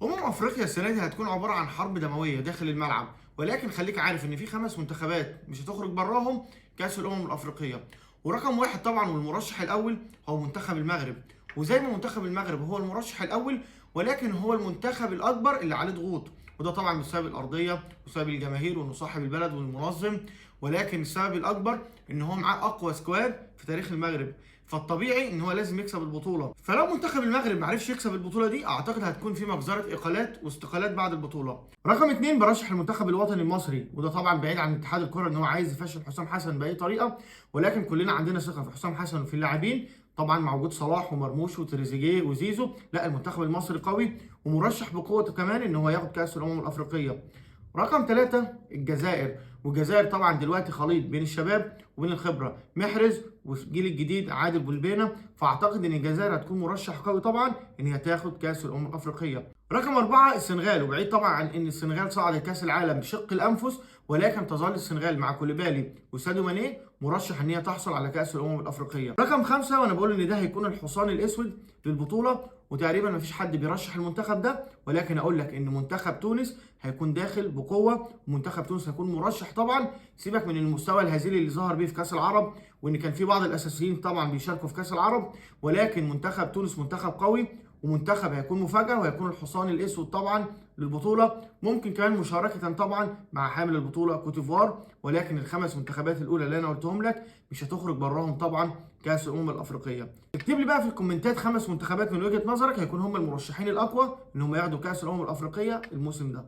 افريقيا السنه دي هتكون عباره عن حرب دمويه داخل الملعب، ولكن خليك عارف ان في 5 منتخبات مش هتخرج براهم كاس الافريقيه. ورقم واحد طبعا والمرشح الاول هو منتخب المغرب. وزي ما منتخب المغرب هو المرشح الاول، ولكن هو المنتخب الاكبر اللي عليه ضغوط، وده طبعا بسبب الارضيه وبسبب الجماهير وانه صاحب البلد والمنظم. ولكن السبب الاكبر ان هو معاه اقوى سكواد في تاريخ المغرب، فالطبيعي ان هو لازم يكسب البطوله. فلو منتخب المغرب معرفش يكسب البطوله دي، اعتقد هتكون في مجزره اقالات واستقالات بعد البطوله. رقم اتنين برشح المنتخب الوطني المصري، وده طبعا بعيد عن اتحاد الكره ان هو عايز يفشل حسام حسن باي طريقه، ولكن كلنا عندنا ثقه في حسام حسن وفي اللاعبين. طبعا مع وجود صلاح ومرموش وتريزيجيه وزيزو، لا المنتخب المصري قوي ومرشح بقوه كمان ان هو ياخد كاس الافريقيه. رقم ثلاثة الجزائر، والجزائر طبعا دلوقتي خليط بين الشباب وبين الخبرة، محرز والجيل الجديد عادل بولبينا، فاعتقد ان الجزائر هتكون مرشح قوي طبعا ان هي تاخد كاس الافريقية. رقم أربعة السنغال، وبعيد طبعا عن ان السنغال صعدت كاس العالم بشق الانفس، ولكن تظل السنغال مع كوليبالي وساديو ماني مرشح ان هي تحصل على كاس الافريقية. رقم خمسة وانا بقول ان ده هيكون الحصان الاسود للبطولة، وتقريبا مفيش حد بيرشح المنتخب ده، ولكن اقول لك ان منتخب تونس هيكون داخل بقوه، ومنتخب تونس هيكون مرشح طبعا. سيبك من المستوى الهزيل اللي ظهر بيه في كاس العرب، وان كان في بعض الاساسيين طبعا بيشاركوا في كاس العرب، ولكن منتخب تونس منتخب قوي ومنتخب هيكون مفاجاه، وهيكون الحصان الاسود طبعا للبطوله. ممكن كمان مشاركه طبعا مع حامل البطوله كوتيفوار، ولكن ال5 منتخبات الاولى اللي انا قلتهم لك مش هتخرج براهم طبعا كاس الافريقيه. اكتب لي بقى في الكومنتات 5 منتخبات من وجهه نظرك هيكون هم المرشحين الاقوى ان هم ياخدوا كاس الافريقيه الموسم ده.